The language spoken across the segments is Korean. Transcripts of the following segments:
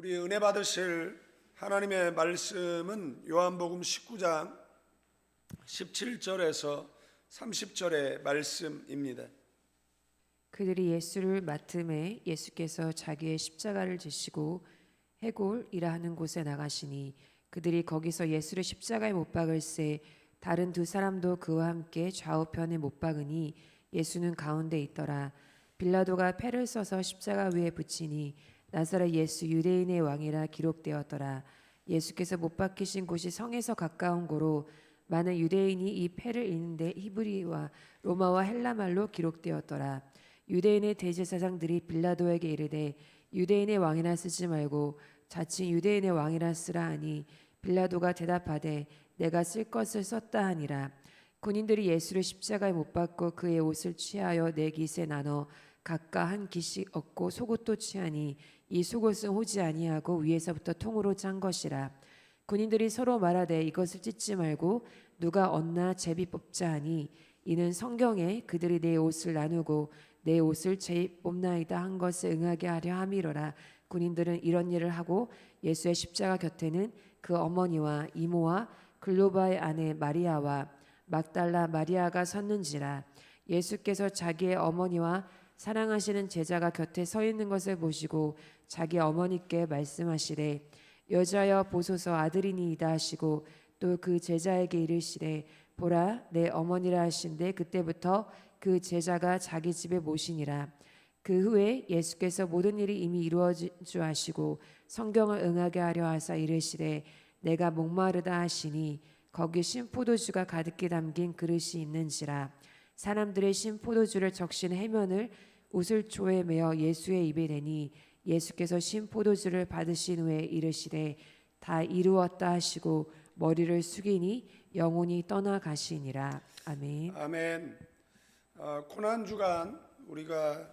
우리 은혜 받으실 하나님의 말씀은 요한복음 19장 17절에서 30절의 말씀입니다. 그들이 예수를 맡음에 예수께서 자기의 십자가를 지시고 해골이라 하는 곳에 나가시니 그들이 거기서 예수를 십자가에 못 박을새 다른 두 사람도 그와 함께 좌우편에 못 박으니 예수는 가운데 있더라. 빌라도가 패를 써서 십자가 위에 붙이니 나사렛 예수 유대인의 왕이라 기록되었더라. 예수께서 못 박히신 곳이 성에서 가까운 고로 많은 유대인이 이 패를 읽는데 히브리와 로마와 헬라말로 기록되었더라. 유대인의 대제사장들이 빌라도에게 이르되 유대인의 왕이라 쓰지 말고 자칭 유대인의 왕이라 쓰라 하니 빌라도가 대답하되 내가 쓸 것을 썼다 하니라. 군인들이 예수를 십자가에 못 박고 그의 옷을 취하여 네 깃에 나눠 각각 한 깃씩 얻고 속옷도 취하니 이 속옷은 호지 아니하고 위에서부터 통으로 짠 것이라. 군인들이 서로 말하되 이것을 찢지 말고 누가 얻나 제비 뽑자 하니 이는 성경에 그들이 내 옷을 나누고 내 옷을 제비 뽑나이다 한 것을 응하게 하려 함이로라. 군인들은 이런 일을 하고 예수의 십자가 곁에는 그 어머니와 이모와 글로바의 아내 마리아와 막달라 마리아가 섰는지라. 예수께서 자기의 어머니와 사랑하시는 제자가 곁에 서 있는 것을 보시고 자기 어머니께 말씀하시되 여자여 보소서 아들이니이다 하시고 또 그 제자에게 이르시되 보라 내 어머니라 하신데 그때부터 그 제자가 자기 집에 모시니라. 그 후에 예수께서 모든 일이 이미 이루어진 줄 아시고 성경을 응하게 하려 하사 이르시되 내가 목마르다 하시니 거기 신포도주가 가득히 담긴 그릇이 있는지라. 사람들의 신포도주를 적신 해면을 우슬초에 메어 예수의 입에 대니 예수께서 신포도주를 받으신 후에 이르시되 다 이루었다 하시고 머리를 숙이니 영혼이 떠나가시니라. 아멘. 아멘. 고난주간 우리가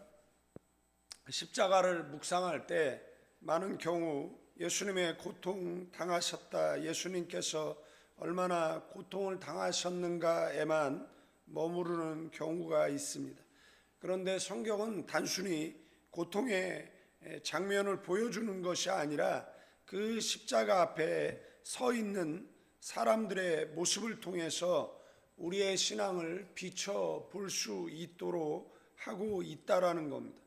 십자가를 묵상할 때 많은 경우 예수님의 고통 당하셨다, 예수님께서 얼마나 고통을 당하셨는가에만 머무르는 경우가 있습니다. 그런데 성경은 단순히 고통의 장면을 보여주는 것이 아니라 그 십자가 앞에 서 있는 사람들의 모습을 통해서 우리의 신앙을 비춰볼 수 있도록 하고 있다라는 겁니다.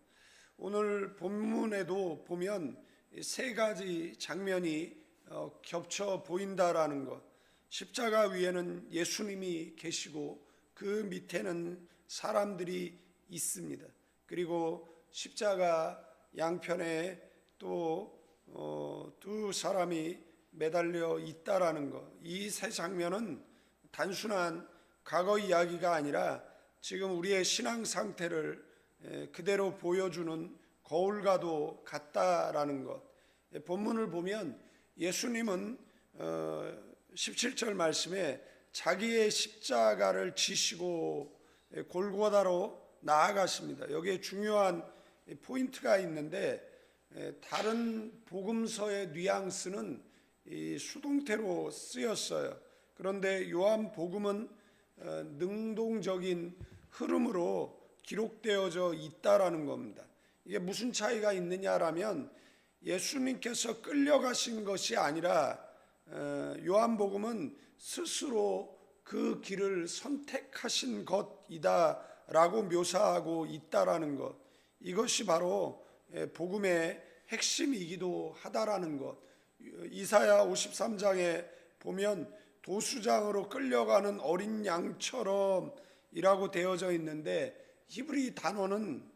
오늘 본문에도 보면 세 가지 장면이 겹쳐 보인다라는 것. 십자가 위에는 예수님이 계시고 그 밑에는 사람들이 있습니다. 그리고 십자가 양편에 또 두 사람이 매달려 있다라는 것. 이 세 장면은 단순한 과거 이야기가 아니라 지금 우리의 신앙 상태를 그대로 보여주는 거울과도 같다라는 것. 본문을 보면 예수님은 17절 말씀에 자기의 십자가를 지시고 골고다로 나아가십니다. 여기에 중요한 포인트가 있는데 다른 복음서의 뉘앙스는 이 수동태로 쓰였어요. 그런데 요한복음은 능동적인 흐름으로 기록되어져 있다라는 겁니다. 이게 무슨 차이가 있느냐라면 예수님께서 끌려가신 것이 아니라 요한복음은 스스로 그 길을 선택하신 것이다라고 묘사하고 있다라는 것. 이것이 바로 복음의 핵심이기도 하다라는 것. 이사야 53장에 보면 도수장으로 끌려가는 어린 양처럼 이라고 되어져 있는데 히브리 단어는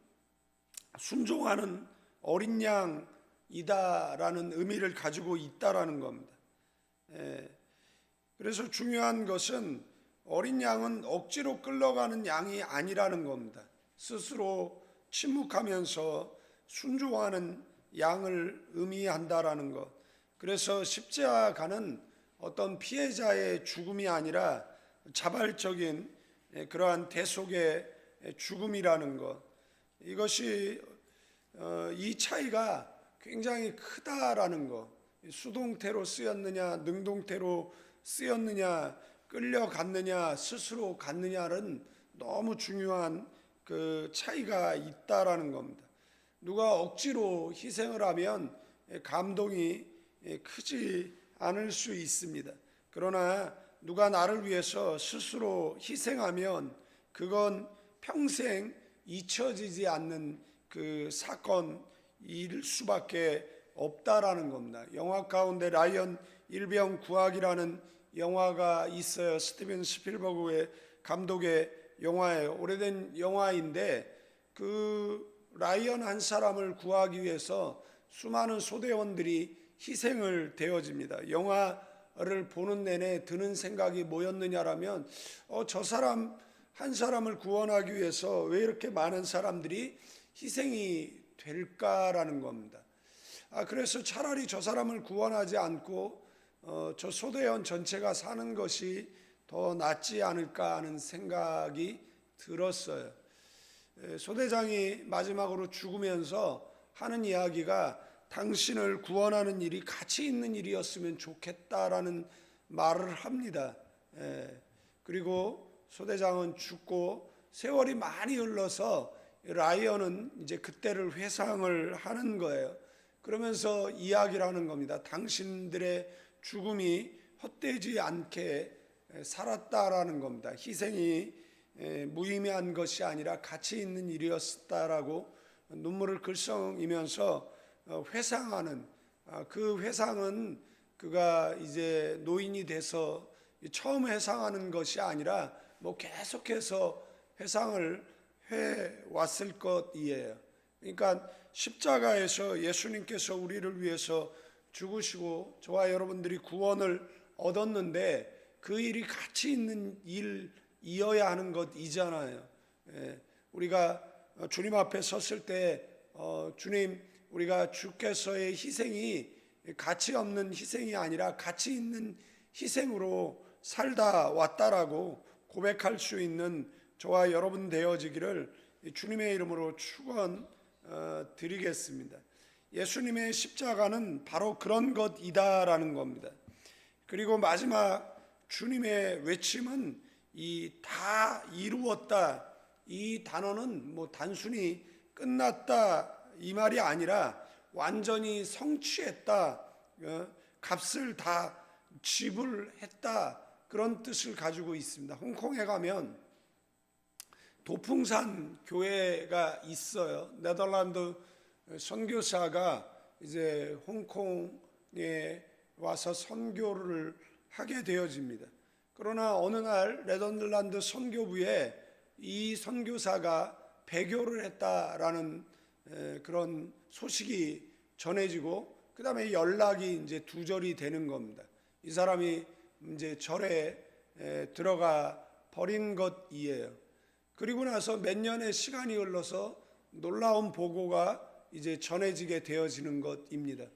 순종하는 어린 양이다라는 의미를 가지고 있다라는 겁니다. 그래서 중요한 것은 어린 양은 억지로 끌려가는 양이 아니라는 겁니다. 스스로 침묵하면서 순종하는 양을 의미한다라는 것. 그래서 십자가는 어떤 피해자의 죽음이 아니라 자발적인 그러한 대속의 죽음이라는 것. 이것이 이 차이가 굉장히 크다라는 것. 수동태로 쓰였느냐 능동태로 쓰였느냐 끌려갔느냐 스스로 갔느냐는 너무 중요한 그 차이가 있다라는 겁니다. 누가 억지로 희생을 하면 감동이 크지 않을 수 있습니다. 그러나 누가 나를 위해서 스스로 희생하면 그건 평생 잊혀지지 않는 그 사건일 수밖에 없다라는 겁니다. 영화 가운데 라이언 일병 구하기라는 영화가 있어요. 스티븐 스필버그의 감독의 영화예요. 오래된 영화인데 그 라이언 한 사람을 구하기 위해서 수많은 소대원들이 희생을 되어집니다. 영화를 보는 내내 드는 생각이 뭐였느냐라면 저 사람 한 사람을 구원하기 위해서 왜 이렇게 많은 사람들이 희생이 될까라는 겁니다. 그래서 차라리 저 사람을 구원하지 않고 저 소대원 전체가 사는 것이 더 낫지 않을까 하는 생각이 들었어요. 소대장이 마지막으로 죽으면서 하는 이야기가 당신을 구원하는 일이 가치 있는 일이었으면 좋겠다라는 말을 합니다. 그리고 소대장은 죽고 세월이 많이 흘러서 라이언은 이제 그때를 회상을 하는 거예요. 그러면서 이야기를 하는 겁니다. 당신들의 죽음이 헛되지 않게 살았다라는 겁니다. 희생이 무의미한 것이 아니라 가치 있는 일이었다라고 눈물을 글썽이면서 회상하는 그 회상은 그가 이제 노인이 돼서 처음 회상하는 것이 아니라 뭐 계속해서 회상을 해 왔을 것이에요. 그러니까 십자가에서 예수님께서 우리를 위해서 죽으시고 저와 여러분들이 구원을 얻었는데 그 일이 가치 있는 일이어야 하는 것이잖아요. 우리가 주님 앞에 섰을 때 주님, 우리가 주께서의 희생이 가치 없는 희생이 아니라 가치 있는 희생으로 살다 왔다라고 고백할 수 있는 저와 여러분 되어지기를 주님의 이름으로 축원드리겠습니다. 예수님의 십자가는 바로 그런 것이다라는 겁니다. 그리고 마지막 주님의 외침은 이 다 이루었다, 이 단어는 뭐 단순히 끝났다 이 말이 아니라 완전히 성취했다, 값을 다 지불했다, 그런 뜻을 가지고 있습니다. 홍콩에 가면 도풍산 교회가 있어요. 네덜란드 선교사가 이제 홍콩에 와서 선교를 하게 되어집니다. 그러나 어느 날 네덜란드 선교부에 이 선교사가 배교를 했다라는 그런 소식이 전해지고 그 다음에 연락이 이제 두절이 되는 겁니다. 이 사람이 이제 절에 들어가 버린 것이에요. 그리고 나서 몇 년의 시간이 흘러서 놀라운 보고가 이제 전해지게 되어지는 것입니다.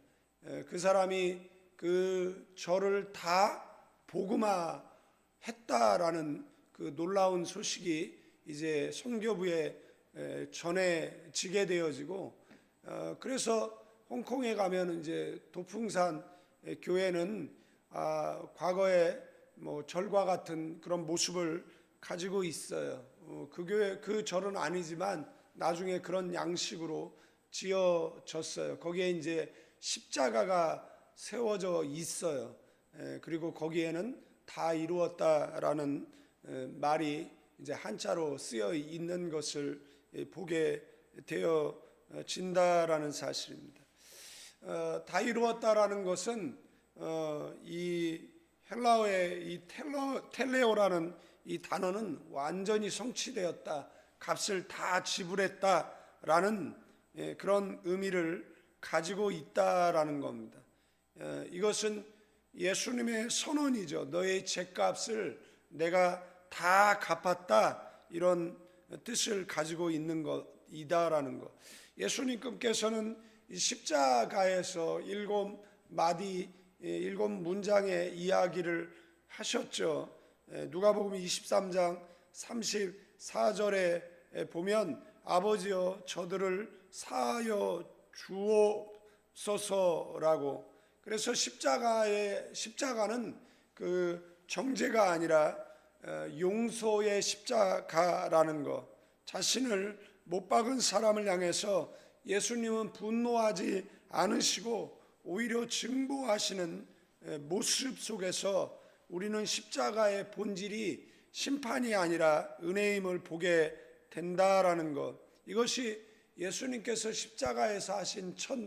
그 사람이 그 절을 다 복음화했다라는 그 놀라운 소식이 이제 선교부에 전해지게 되어지고, 그래서 홍콩에 가면 이제 도풍산 교회는 과거에 뭐 절과 같은 그런 모습을 가지고 있어요. 그 교회, 그 절은 아니지만 나중에 그런 양식으로 지어졌어요. 거기에 이제 십자가가 세워져 있어요. 그리고 거기에는 다 이루었다라는 말이 이제 한자로 쓰여 있는 것을 보게 되어진다라는 사실입니다. 다 이루었다라는 것은 이 헬라어의 이 텔레오라는 이 단어는 완전히 성취되었다, 값을 다 지불했다라는 그런 의미를 가지고 있다라는 겁니다. 이것은 예수님의 선언이죠. 너의 죄값을 내가 다 갚았다, 이런 뜻을 가지고 있는 것이다라는 것. 예수님께서는 이 십자가에서 7 문장의 이야기를 하셨죠. 누가복음 23장 34절에 보면 아버지여 저들을 사하여 주옵소서라고. 그래서 십자가는 그 정죄가 아니라 용서의 십자가라는 것. 자신을 못 박은 사람을 향해서 예수님은 분노하지 않으시고 오히려 증보하시는 모습 속에서 우리는 십자가의 본질이 심판이 아니라 은혜임을 보게 된다라는 것, 이것이 예수님께서 십자가에서 하신 첫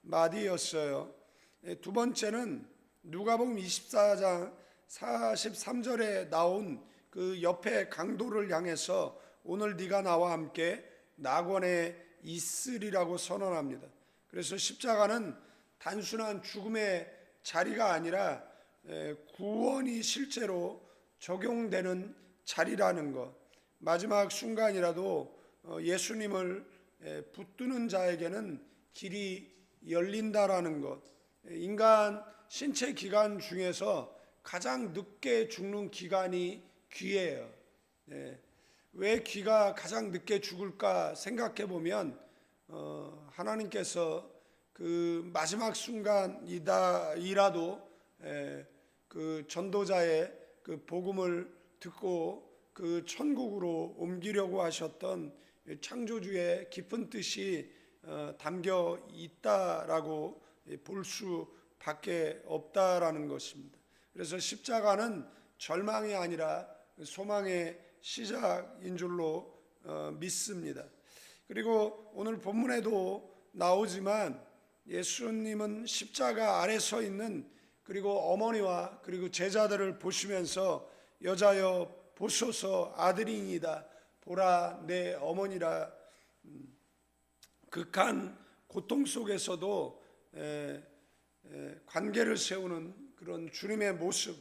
마디였어요. 두 번째는 누가복음 24장 43절에 나온 그 옆에 강도를 향해서 오늘 네가 나와 함께 낙원에 있으리라고 선언합니다. 그래서 십자가는 단순한 죽음의 자리가 아니라 구원이 실제로 적용되는 자리라는 것, 마지막 순간이라도 예수님을 붙드는 자에게는 길이 열린다라는 것, 인간 신체 기관 중에서 가장 늦게 죽는 기관이 귀예요. 왜 귀가 가장 늦게 죽을까 생각해 보면 하나님께서 그 마지막 순간이라도 그 전도자의 그 복음을 듣고 그 천국으로 옮기려고 하셨던 창조주의 깊은 뜻이 담겨 있다라고 볼 수밖에 없다라는 것입니다. 그래서 십자가는 절망이 아니라 소망의 시작인 줄로 믿습니다. 그리고 오늘 본문에도 나오지만 예수님은 십자가 아래 서 있는 그리고 어머니와 그리고 제자들을 보시면서 여자여 보소서 아들이니이다, 보라 내 어머니라, 극한 고통 속에서도 관계를 세우는 그런 주님의 모습,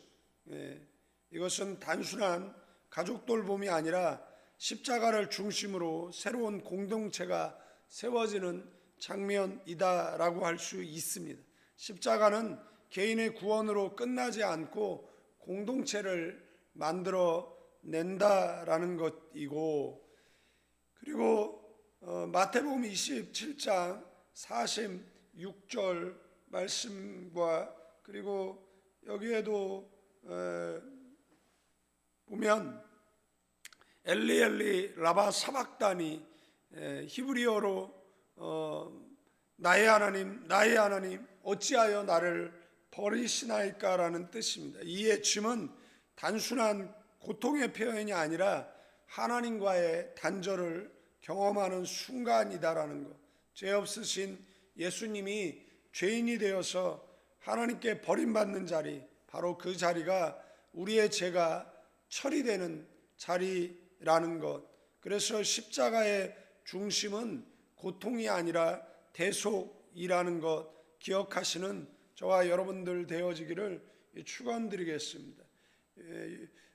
이것은 단순한 가족 돌봄이 아니라 십자가를 중심으로 새로운 공동체가 세워지는 장면이다라고 할 수 있습니다. 십자가는 개인의 구원으로 끝나지 않고 공동체를 만들어 낸다라는 것이고, 그리고 마태복음 27장 46절 말씀과 그리고 여기에도 보면 엘리 엘리 라바 사박다니, 히브리어로 나의 하나님 나의 하나님 어찌하여 나를 버리시나이까라는 뜻입니다. 이 외침은 단순한 고통의 표현이 아니라 하나님과의 단절을 경험하는 순간이다라는 것, 죄 없으신 예수님이 죄인이 되어서 하나님께 버림받는 자리, 바로 그 자리가 우리의 죄가 처리되는 자리라는 것, 그래서 십자가의 중심은 고통이 아니라 대속이라는 것 기억하시는 저와 여러분들 되어지기를 축원드리겠습니다.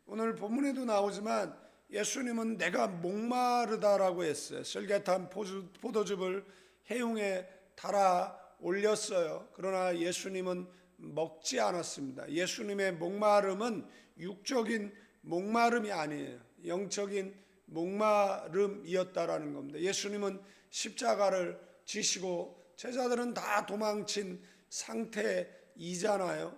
오늘 본문에도 나오지만 예수님은 내가 목마르다라고 했어요. 설계탄 포도즙을 해용에 달아 올렸어요. 그러나 예수님은 먹지 않았습니다. 예수님의 목마름은 육적인 목마름이 아니에요. 영적인 목마름이었다라는 겁니다. 예수님은 십자가를 지시고 제자들은 다 도망친 상태이잖아요.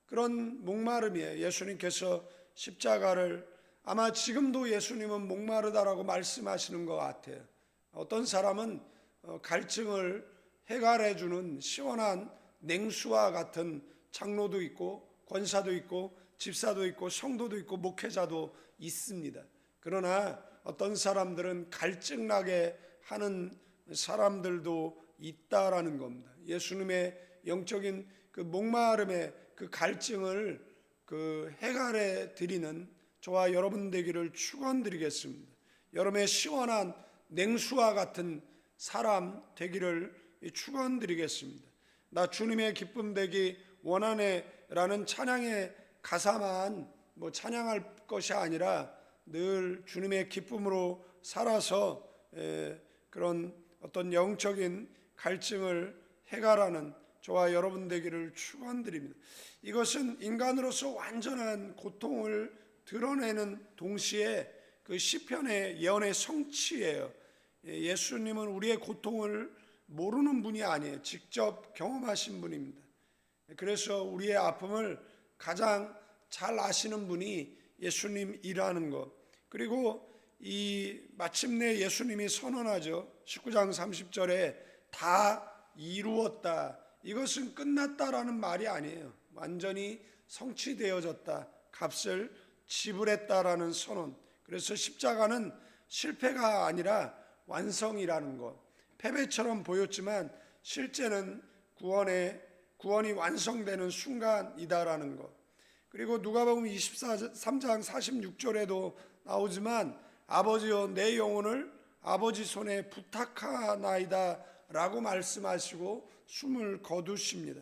그런 목마름이에요. 예수님께서 십자가를, 아마 지금도 예수님은 목마르다라고 말씀하시는 것 같아요. 어떤 사람은 갈증을 해결해 주는 시원한 냉수와 같은 장로도 있고 권사도 있고 집사도 있고 성도도 있고 목회자도 있습니다. 그러나 어떤 사람들은 갈증나게 하는 사람들도 있다라는 겁니다. 예수님의 영적인 그 목마름의 그 갈증을 해결해 드리는 저와 여러분 되기를 축원드리겠습니다. 여러분의 시원한 냉수와 같은 사람 되기를 축원드리겠습니다. 나 주님의 기쁨 되기 원하네라는 찬양의 가사만 찬양할 것이 아니라 늘 주님의 기쁨으로 살아서 그런 어떤 영적인 갈증을 해결하는 저와 여러분 되기를 축원드립니다. 이것은 인간으로서 완전한 고통을 드러내는 동시에 그 시편의 예언의 성취예요. 예수님은 우리의 고통을 모르는 분이 아니에요. 직접 경험하신 분입니다. 그래서 우리의 아픔을 가장 잘 아시는 분이 예수님이라는 것. 그리고 마침내 예수님이 선언하죠. 19장 30절에 다 이루었다. 이것은 끝났다라는 말이 아니에요. 완전히 성취되어졌다, 값을 지불했다라는 선언. 그래서 십자가는 실패가 아니라 완성이라는 것. 패배처럼 보였지만 실제는 구원이 완성되는 순간이다라는 것. 그리고 누가복음 23장 46절에도 나오지만 아버지여 내 영혼을 아버지 손에 부탁하나이다 라고 말씀하시고 숨을 거두십니다.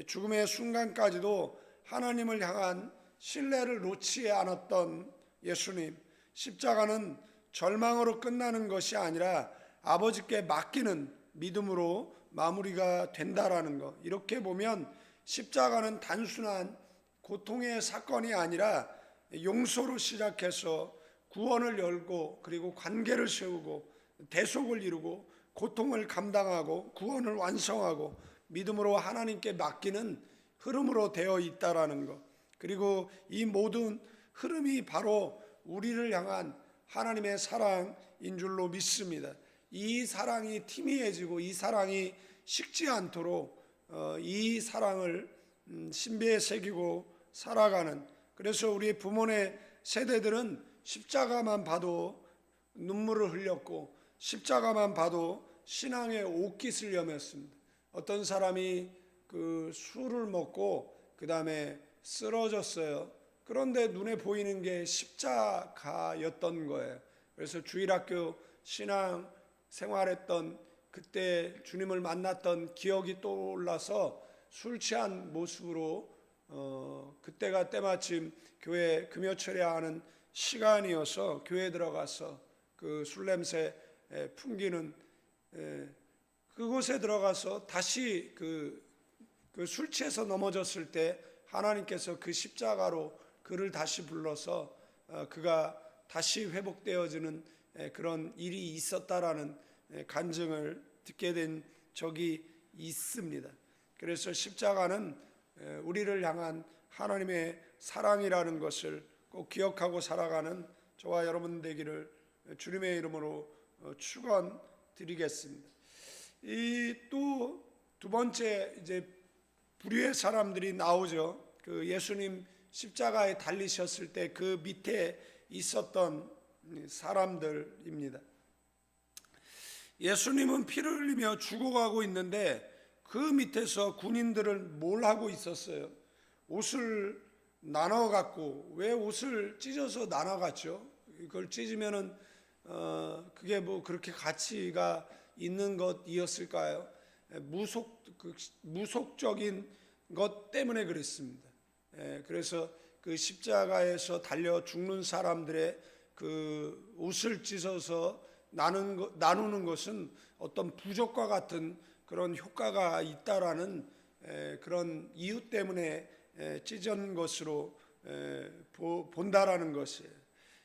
죽음의 순간까지도 하나님을 향한 신뢰를 놓지 않았던 예수님, 십자가는 절망으로 끝나는 것이 아니라 아버지께 맡기는 믿음으로 마무리가 된다라는 것. 이렇게 보면 십자가는 단순한 고통의 사건이 아니라 용서로 시작해서 구원을 열고 그리고 관계를 세우고 대속을 이루고 고통을 감당하고 구원을 완성하고 믿음으로 하나님께 맡기는 흐름으로 되어 있다라는 것. 그리고 이 모든 흐름이 바로 우리를 향한 하나님의 사랑인 줄로 믿습니다. 이 사랑이 희미해지고 이 사랑이 식지 않도록 이 사랑을 신비에 새기고 살아가는, 그래서 우리 부모의 세대들은 십자가만 봐도 눈물을 흘렸고 십자가만 봐도 신앙의 옷깃을 여몄습니다. 어떤 사람이 그 술을 먹고 그 다음에 쓰러졌어요. 그런데 눈에 보이는 게 십자가였던 거예요. 그래서 주일학교 신앙 생활했던 그때 주님을 만났던 기억이 떠올라서 술 취한 모습으로 그때가 때마침 교회 금요철에 하는 시간이어서 교회에 들어가서 그 술 냄새 풍기는 그곳에 들어가서 다시 그 술 취해서 넘어졌을 때 하나님께서 그 십자가로 그를 다시 불러서 그가 다시 회복되어지는 그런 일이 있었다라는 간증을 듣게 된 적이 있습니다. 그래서 십자가는 우리를 향한 하나님의 사랑이라는 것을 꼭 기억하고 살아가는 저와 여러분 되기를 주님의 이름으로 축원드리겠습니다. 이 또 두 번째 이제 불의의 사람들이 나오죠. 그 예수님 십자가에 달리셨을 때 그 밑에 있었던 사람들입니다. 예수님은 피를 흘리며 죽어가고 있는데 그 밑에서 군인들을 뭘 하고 있었어요? 옷을 나눠 갖고, 왜 옷을 찢어서 나눠 갔죠? 이걸 찢으면은 그게 뭐 그렇게 가치가 있는 것이었을까요? 무속적인 것 때문에 그랬습니다. 그래서 그 십자가에서 달려 죽는 사람들의 그 옷을 찢어서 나누는 것은 어떤 부적과 같은 그런 효과가 있다라는 그런 이유 때문에 찢은 것으로 본다라는 것이에요.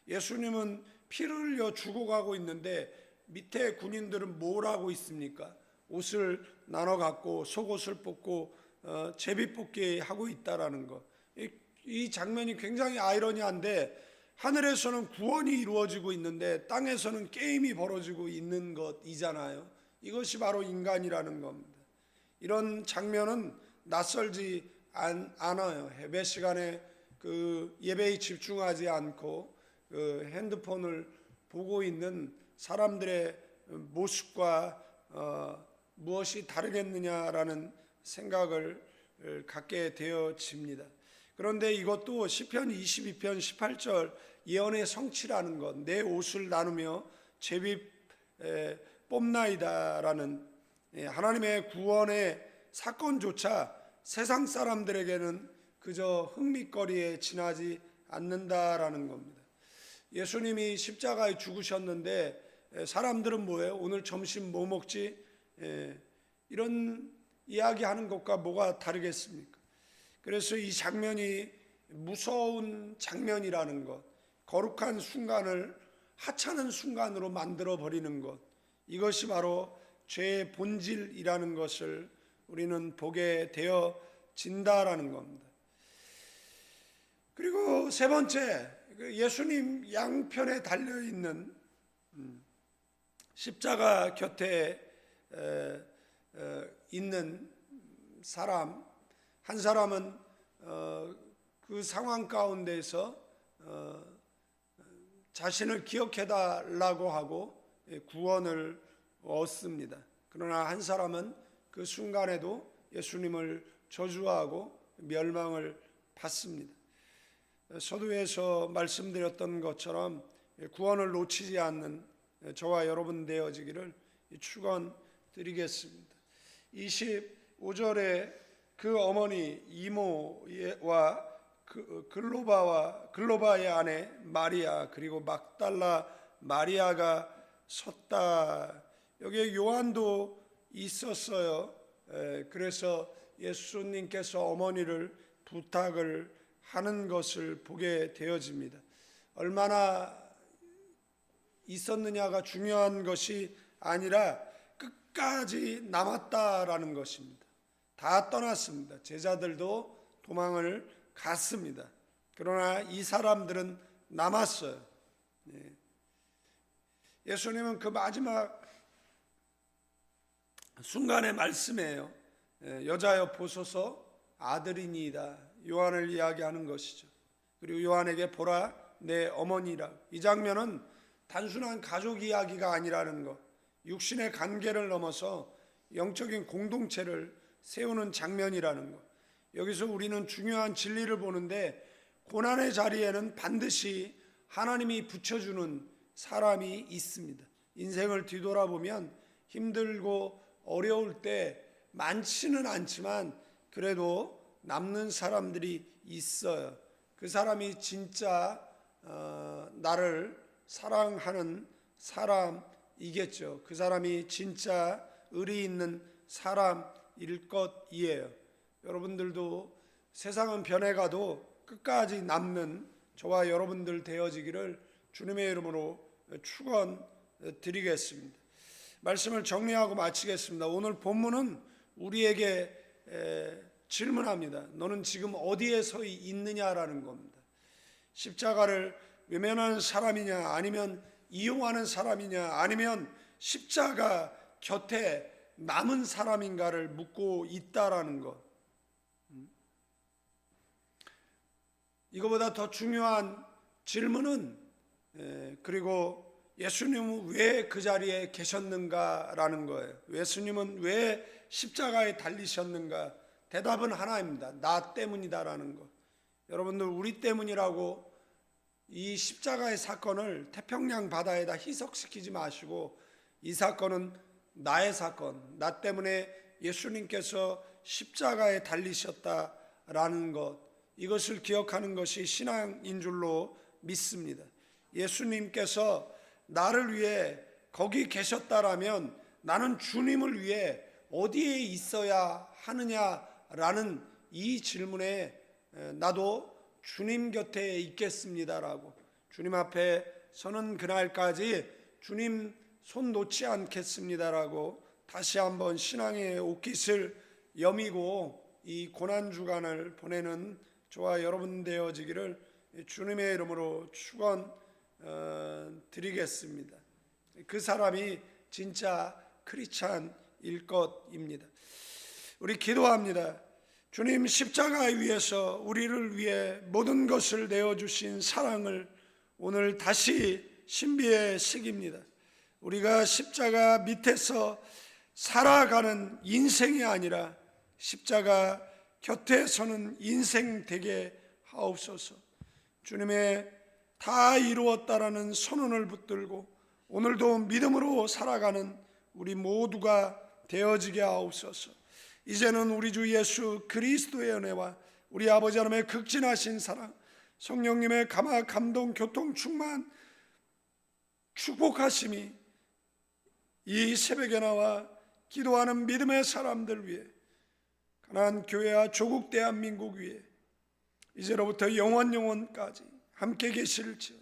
예수님은 피를 흘려 죽어가고 있는데 밑에 군인들은 뭘 하고 있습니까? 옷을 나눠 갖고 속옷을 뽑고 제비뽑기 하고 있다라는 것. 이 장면이 굉장히 아이러니한데 하늘에서는 구원이 이루어지고 있는데 땅에서는 게임이 벌어지고 있는 것이잖아요. 이것이 바로 인간이라는 겁니다. 이런 장면은 낯설지 않아요. 예배 시간에 그 예배에 집중하지 않고 그 핸드폰을 보고 있는 사람들의 모습과 무엇이 다르겠느냐라는 생각을 갖게 되어집니다. 그런데 이것도 시편 22편 18절 예언의 성취라는 것, 내 옷을 나누며 제비 뽑나이다라는 하나님의 구원의 사건조차 세상 사람들에게는 그저 흥미거리에 지나지 않는다라는 겁니다. 예수님이 십자가에 죽으셨는데 사람들은 뭐예요? 오늘 점심 뭐 먹지? 이런 이야기하는 것과 뭐가 다르겠습니까? 그래서 이 장면이 무서운 장면이라는 것, 거룩한 순간을 하찮은 순간으로 만들어 버리는 것, 이것이 바로 죄의 본질이라는 것을 우리는 보게 되어진다라는 겁니다. 그리고 세 번째, 예수님 양편에 달려있는 십자가 곁에 있는 사람, 한 사람은 그 상황 가운데서 자신을 기억해달라고 하고 구원을 얻습니다. 그러나 한 사람은 그 순간에도 예수님을 저주하고 멸망을 받습니다. 서두에서 말씀드렸던 것처럼 구원을 놓치지 않는 저와 여러분 되어지기를 축원드리겠습니다. 25절에 그 어머니 이모와 글로바의 아내 마리아 그리고 막달라 마리아가 섰다. 여기에 요한도 있었어요. 그래서 예수님께서 어머니를 부탁을 하는 것을 보게 되어집니다. 얼마나 있었느냐가 중요한 것이 아니라 끝까지 남았다라는 것입니다. 다 떠났습니다. 제자들도 도망을 갔습니다. 그러나 이 사람들은 남았어요. 예수님은 그 마지막 순간의 말씀이에요. 여자여 보소서 아들이니이다. 요한을 이야기하는 것이죠. 그리고 요한에게 보라 내 어머니라. 이 장면은 단순한 가족 이야기가 아니라는 것, 육신의 관계를 넘어서 영적인 공동체를 세우는 장면이라는 것. 여기서 우리는 중요한 진리를 보는데 고난의 자리에는 반드시 하나님이 붙여주는 사람이 있습니다. 인생을 뒤돌아보면 힘들고 어려울 때 많지는 않지만 그래도 남는 사람들이 있어요. 그 사람이 진짜 나를 사랑하는 사람이겠죠. 그 사람이 진짜 의리 있는 사람일 것이에요. 여러분들도 세상은 변해가도 끝까지 남는 저와 여러분들 되어지기를 주님의 이름으로 축원드리겠습니다. 말씀을 정리하고 마치겠습니다. 오늘 본문은 우리에게 질문합니다. 너는 지금 어디에 서 있느냐라는 겁니다. 십자가를 외면하는 사람이냐, 아니면 이용하는 사람이냐, 아니면 십자가 곁에 남은 사람인가를 묻고 있다라는 것. 이거보다 더 중요한 질문은 그리고 예수님은 왜 그 자리에 계셨는가라는 거예요. 예수님은 왜 십자가에 달리셨는가? 대답은 하나입니다. 나 때문이다라는 것. 여러분들 우리 때문이라고 이 십자가의 사건을 태평양 바다에다 희석시키지 마시고 이 사건은 나의 사건, 나 때문에 예수님께서 십자가에 달리셨다라는 것, 이것을 기억하는 것이 신앙인 줄로 믿습니다. 예수님께서 나를 위해 거기 계셨다라면 나는 주님을 위해 어디에 있어야 하느냐라는 이 질문에 나도 주님 곁에 있겠습니다라고, 주님 앞에 서는 그날까지 주님 손 놓지 않겠습니다라고 다시 한번 신앙의 옷깃을 여미고 이 고난주간을 보내는 저와 여러분 되어지기를 주님의 이름으로 축원드리겠습니다. 그 사람이 진짜 크리스찬일 것입니다. 우리 기도합니다. 주님, 십자가 위에서 우리를 위해 모든 것을 내어주신 사랑을 오늘 다시 신비에 새깁니다. 우리가 십자가 밑에서 살아가는 인생이 아니라 십자가 곁에 서는 인생 되게 하옵소서. 주님의 다 이루었다라는 선언을 붙들고 오늘도 믿음으로 살아가는 우리 모두가 되어지게 하옵소서. 이제는 우리 주 예수 그리스도의 은혜와 우리 아버지 하나님의 극진하신 사랑, 성령님의 감화 감동 교통 충만 축복하심이 이 새벽에 나와 기도하는 믿음의 사람들 위해, 가나안 교회와 조국 대한민국 위에 이제로부터 영원까지 함께 계실지어다.